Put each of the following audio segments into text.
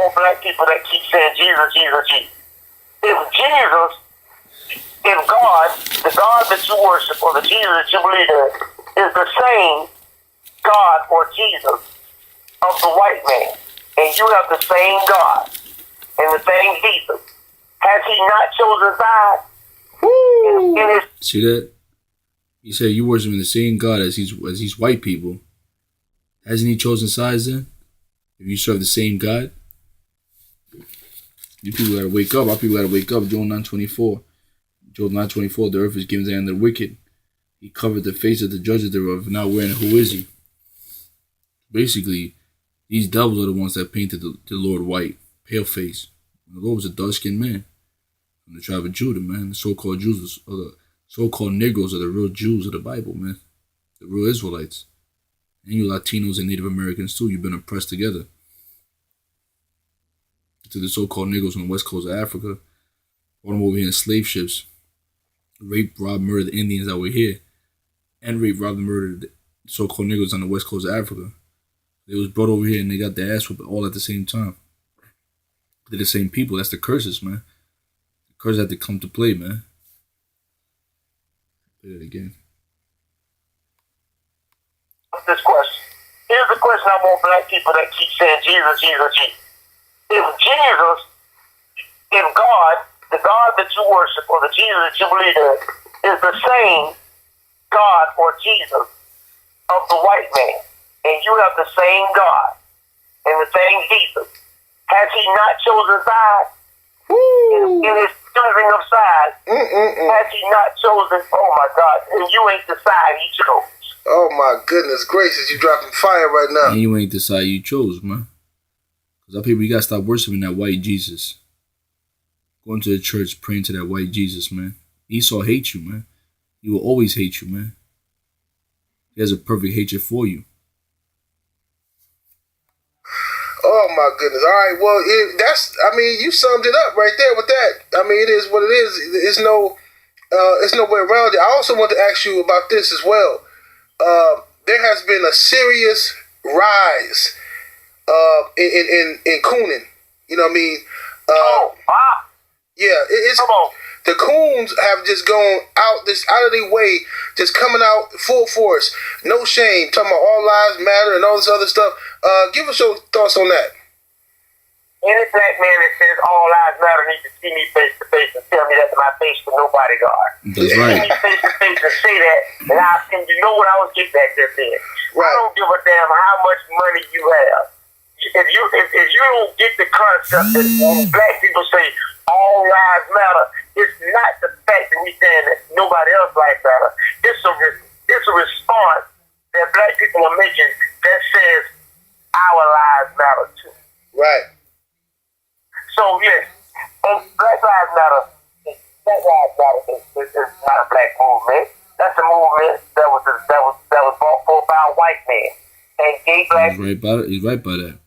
more black people that keep saying Jesus, Jesus, Jesus. If Jesus, if God, the God that you worship or the Jesus that you believe in is the same God or Jesus of the white man, and you have the same God and the same Jesus, has he not chosen side? See that? He said you worship the same God as these white people. Hasn't he chosen sides then? If you serve the same God? You people gotta wake up. Our people gotta wake up. Job 9:24. Job 9:24, the earth is given to the hand of the wicked. He covered the face of the judges thereof, not wearing who is he? Basically, these devils are the ones that painted the Lord white, pale face. The Lord was a dark-skinned man from the tribe of Judah, man. The so-called Jews, or the so-called Negroes are the real Jews of the Bible, man. The real Israelites. And you Latinos and Native Americans too, you've been oppressed together. To the so-called Negroes on the west coast of Africa, brought them over here in slave ships, raped, robbed, murdered the Indians that were here, and raped, robbed, and murdered the so-called Negroes on the west coast of Africa. They was brought over here and they got their ass whooped all at the same time. They're the same people. That's the curses, man. The curses had to come to play, man. Play it again. This question. Here's the question I want black people that keep saying Jesus, Jesus, Jesus. If Jesus, if God, the God that you worship or the Jesus that you believe in is the same God or Jesus of the white man, and you have the same God and the same Jesus, has he not chosen side? In his choosing of sides, has he not chosen, oh my God, and you ain't the side he chose. Oh my goodness gracious, you dropping fire right now. And you ain't the side you chose, man. Because our people, you gotta stop worshiping that white Jesus. Going to the church, praying to that white Jesus, man. Esau hates you, man. He will always hate you, man. He has a perfect hatred for you. Oh my goodness. All right, well, you summed it up right there with that. I mean, it is what it is. It's no way around it. I also want to ask you about this as well. There has been a serious rise in cooning. You know what I mean? Yeah, it's the coons have just gone out of their way, just coming out full force, no shame, talking about all lives matter and all this other stuff. Give us your thoughts on that. Any black man that says all lives matter needs to see me face to face and tell me that to my face with no bodyguard. That's right. See me face to face and say that, and you know what I was getting back there saying. Right. I don't give a damn how much money you have. If you don't get the concept that when black people say all lives matter, it's not the fact that we saying that nobody else's life matter. It's a response that black people are making that says our lives matter too. Right. So yes, Black Lives Matter. Black Lives Matter is not a black movement. That's a movement that was brought forth by a white man and gay black. He's right by that.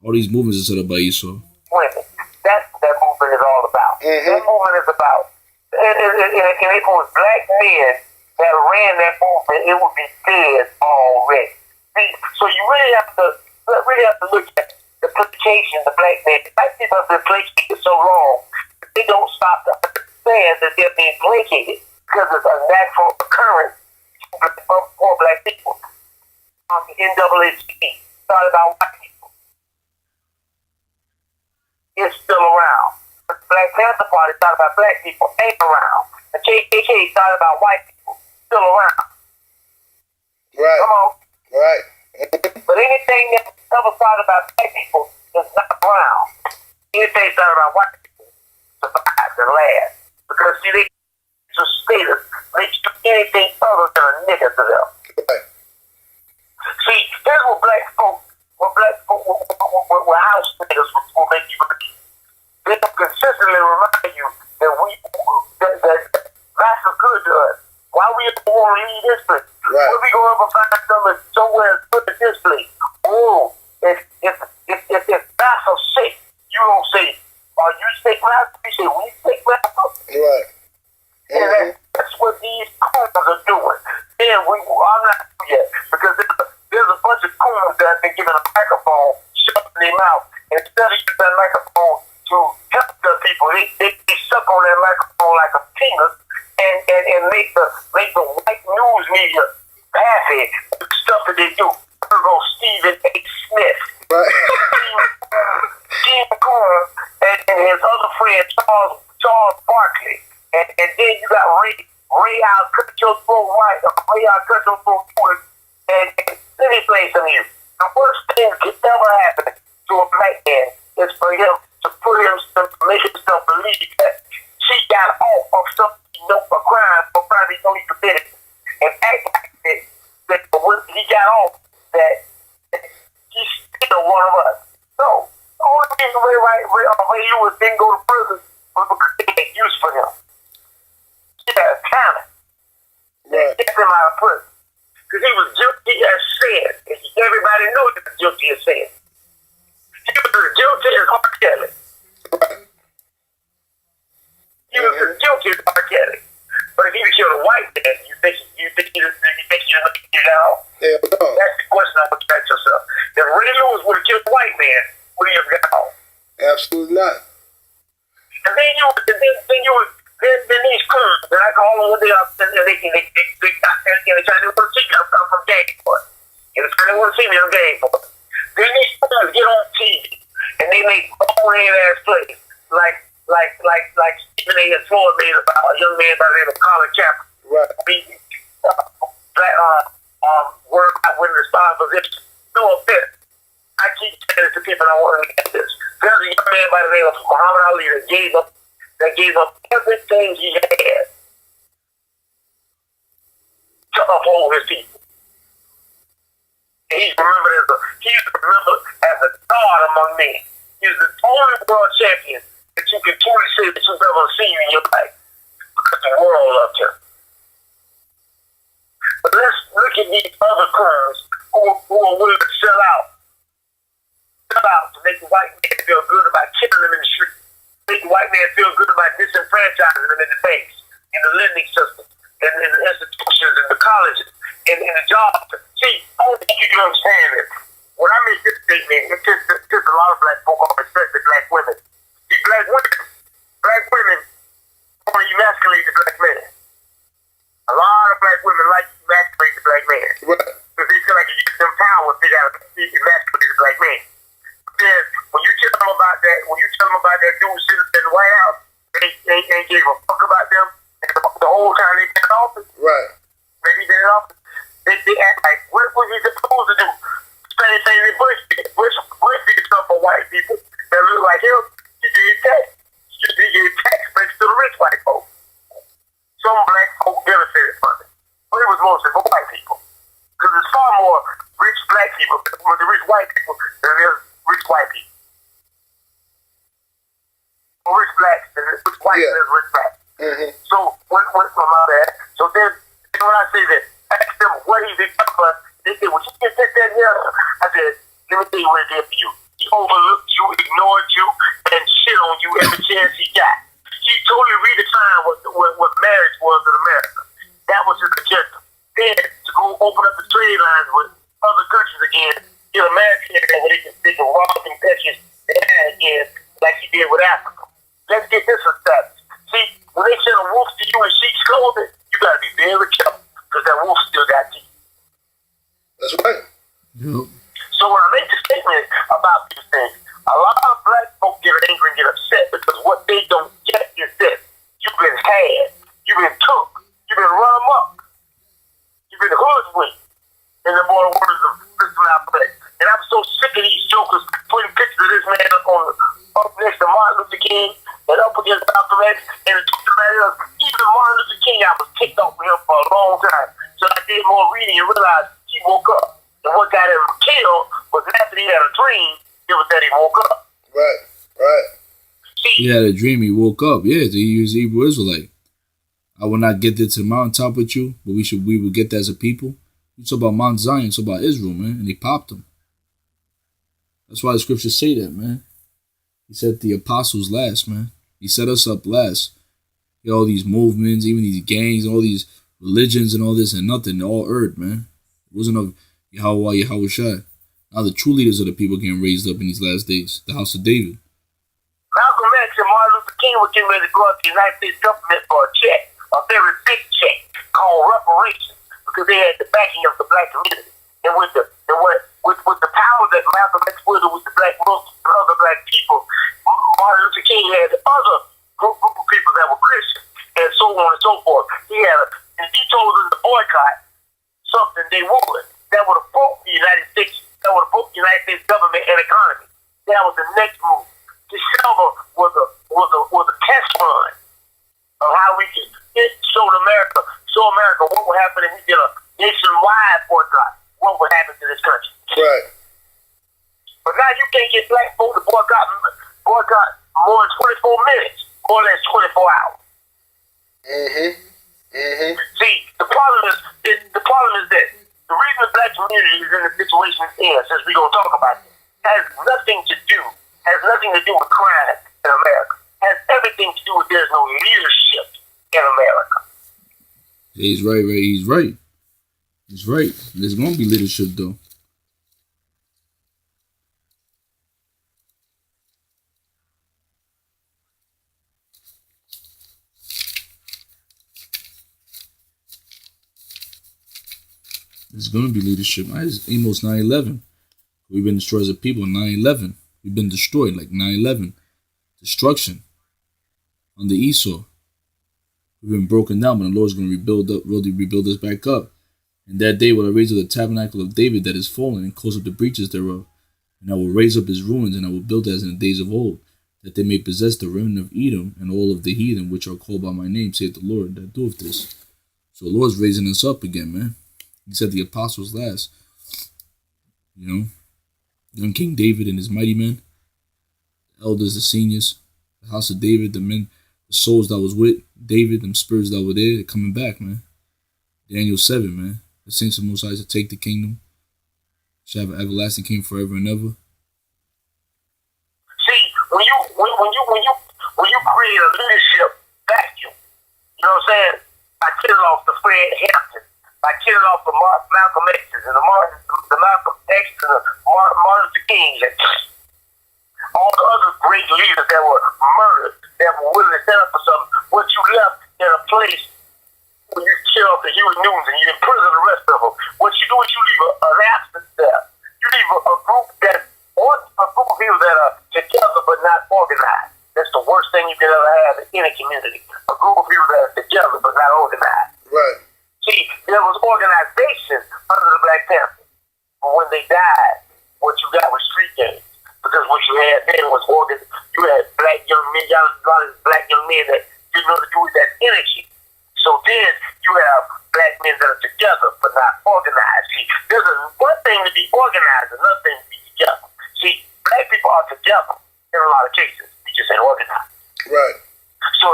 All these movements are set up by Esau. Women. That's what that movement is all about. That movement is about. And if it was black men that ran that movement, it would be dead already. See, so you really have to look at the placation, the black man. Black people have been placated so long, they don't stop to understand that they're being placated because it's a natural occurrence for black people. The NAACP started by white people. It's still around. The Black Panther Party started by black people, ain't around. The KKK started by white people, still around. Right. Come on. Right. But anything that's ever started by black people is not around. Anything started by white people survives and lasts. Because see, they to status makes anything other than a nigga to them. Right. See, here's what black folk with house niggas will make you believe. They consistently remind you that that's good to us. Why we don't want to leave this place? Right. When we go up and find something somewhere good at this place? Oh, if that's so sick, you don't say, are you sick, Master? You say, we sick, Master? Right. And that's what these coons are doing. And I'm not sure yet, because there's a bunch of coons that have been given a microphone, shoved in their mouth, instead of using that microphone to help the people, they suck on that microphone like a peanut and make the white news media happy with the stuff that they do. Virgo Stephen A. Smith. Right. Jim Coon and his other friend Charles Barkley. And then you got Ray I'll cut your throat right, Ray I'll cut your throat short. And let me play some of you. The worst thing that could ever happen to a black man is for him to make himself believe that she got off of something, a crime, or probably know he committed, and act like that when he got off, that he's still one of us. So, the only reason Ray Lewis didn't go to prison was because they had use for him. He had talent. They kept him out of prison. Because he was guilty as sin. Everybody knew he was guilty as sin. He was as guilty as R. Kelly. He was as guilty as R. Kelly. But if he would kill a white man, you think he would get out? Hell no. That's the question I would ask yourself. If Ray Lewis would have killed a white man, would he have got out? Absolutely not. And then these coons, and I call them what they are, and they try to want to see me, I'm from Gangport. And they try to want to see me, I'm Gangport. Then these coons get on TV, and they make boring-ass plays, like Stephen A. and Floyd made about a young man by the name of Colin Kaepernick. Right. Word out when the stars was it. No offense. I keep saying it to people I want to get this. There's a young man by the name of Muhammad Ali that gave up everything he had to uphold his people. And he's remembered as a god among men. He's the only world champion that you can truly say that you've ever seen in your life. Because the world loved him. But let's look at these other crimes who are willing to sell out to make the white man feel good about killing them in the street. Make the white man feel good about disenfranchising them in the banks, in the lending system, in the institutions, in the colleges, in the jobs. See, I don't think you can understand it. When I make this statement, it pisses a lot of black folk off, especially black women. See, black women want to emasculate the black man. A lot of black women like to emasculate the black man. Right. Because they feel like it gives them power if they got to emasculate the black man. Then when you tell them about that dude sitting in the White House, they ain't gave a fuck about them the whole time they been in office. Right. Maybe they're in office. They act like, what was he supposed to do? Same thing that Bush did. Bush did stuff for white people that look like him. He gave tax breaks to the rich white folks. Some black folk benefited from it. But it was mostly for white people. Because there's far more rich black people, the rich white people, than there's rich white people. More rich blacks than rich whites than rich blacks. Mm-hmm. So, my bad. So then when I say that, ask them what he did for us, they say, well, you can take that here. I said, let me tell you what it did for you. He overlooked you, ignored you, and shit on you every chance he got. He totally redefined what marriage was in America. That was his agenda. Then to go open up the trade lines with other countries again, get America where they can rob and touch his land again, like he did with Africa. Let's get this established. See, when they send a wolf to you in sheep's clothing, you gotta be very careful because that wolf still got teeth. That's right. Yep. So when I make the statement about these things, a lot of black folk get angry and get upset because what they don't get is this. You've been had. You've been took. You've been run amok. You've been hoodwinked in the mortal words of Christian Alphabet. And I'm so sick of these jokers putting pictures of this man up next to Martin Luther King and up against Malcolm X and the truth of the matter is, even Martin Luther King, I was kicked off with him for a long time. So I did more reading and realized he woke up. And what got him killed was after he had a dream, it was that he woke up. Right. He had a dream, he woke up. Yeah, he was Hebrew Israelite. I will not get there to the mountaintop with you, but we will get there as a people. You talk about Mount Zion, you talk about Israel, man, and they popped him. That's why the scriptures say that, man. He said the apostles last, man. He set us up last. You know, all these movements, even these gangs, all these religions and all this and nothing, all earth, man. It wasn't of Yahweh Shai. Now the true leaders of the people getting raised up in these last days. The house of David. Malcolm X and Martin Luther King were getting ready to go up to the United States government for a check, a very big check, called reparations, because they had the backing of the black community. And with the power that Malcolm X wielded with the black Muslims and other black people, Martin Luther King had other group of people that were Christian, and so on and so forth. And he told them to boycott something they would. That would have broke the United States. That would have broke the United States government and economy. That was the next move. December was a test run of how we can show America what would happen if we did a nationwide boycott. What would happen to this country? Right. But now you can't get black folk to boycott more than 24 minutes, more than 24 hours. See, the problem is that the reason the black community is in the situation it's in, since we're gonna talk about it, has nothing to do with crime in America. Has everything to do with there's no leadership in America. He's right. He's right. There's gonna be leadership though. There's gonna be leadership. It's almost 9/11. We've been destroyed as a people. 9/11. We've been destroyed like 9/11. Destruction on the Esau. We've been broken down, but the Lord's gonna rebuild us back up. And that day will I raise up the tabernacle of David that is fallen, and close up the breaches thereof. And I will raise up his ruins, and I will build as in the days of old, that they may possess the remnant of Edom, and all of the heathen which are called by my name, saith the Lord, that doeth this. So the Lord's raising us up again, man. He said the apostles last. You know, young King David and his mighty men, the elders, the seniors, the house of David, the men, the souls that was with David, them spirits that were there, they're coming back, man. Daniel 7, man. The saints of Most High to take the kingdom. Shall have an everlasting king forever and ever. See, when you create a leadership vacuum, you know what I'm saying? By killing off the Fred Hampton, by killing off the Malcolm X's and the Malcolm X's and the Martin Luther Kings and all the other great leaders that were murdered, that were willing to stand up for something. What you left in a place when you kill off the Huey Newtons and you imprison the rest of them, what you do is you leave an absence there. You leave a group of people that are together but not organized. That's the worst thing you can ever have in any community. A group of people that are together but not organized. Right. See, there was organization under the Black Panthers, but when they died, what you got was street gangs. Because what you had then was you had black young men, a lot of black young men that didn't know what to do with that energy. So then you have black men that are together but not organized. See, there's one thing to be organized, another thing to be together. See, black people are together in a lot of cases. We just ain't organized. Right. So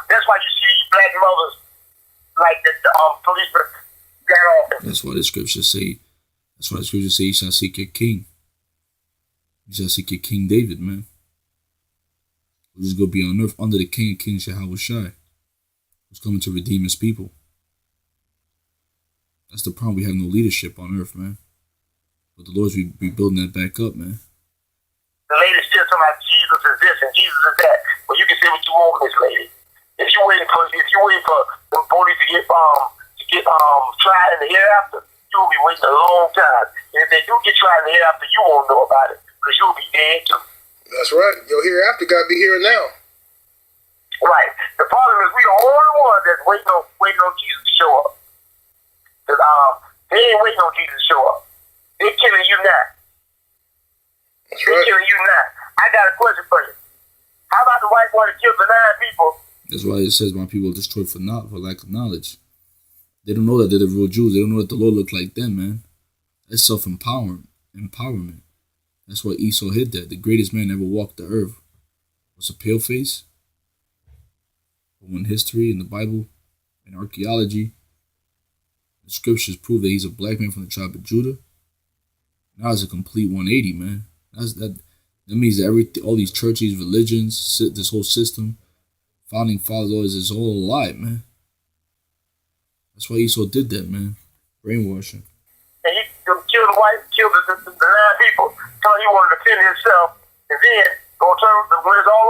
that's why you see these black mothers like the policemen got off. That's why the scriptures say. You shall seek your king. You shall seek your King David, man. Who's going to be on earth under the King of Kings, Yahushua, who's coming to redeem his people. That's the problem. We have no leadership on earth, man. But the Lord's rebuilding that back up, man. The lady's still talking about Jesus is this and Jesus is that. Well, you can say what you want, Miss Lady. If you waiting for the police to get tried in the hereafter, you will be waiting a long time. And if they do get tried in the hereafter, you won't know about it because you'll be dead too. That's right. Your hereafter got to be here and now. Right. The problem is we the only ones that's waiting on Jesus to show up. Cause they ain't waiting on Jesus to show up. They're killing you now. They're killing you now. I got a question for you. How about the white boy that killed the 9 people? That's why it says my people are destroyed for lack of knowledge. They don't know that they're the real Jews. They don't know that the Lord looked like them, man. That's self-empowerment. That's why Esau hid that. The greatest man ever walked the earth was a pale face. But when history and the Bible and archaeology, the scriptures prove that he's a black man from the tribe of Judah, now it's a complete 180, man. That means that all these churches, religions, this whole system, founding fathers, is all a lie, man. That's why Esau did that, man. Brainwashing. And he killed the white killed the 9 people. So he wanted to defend himself, and then go turn when it's all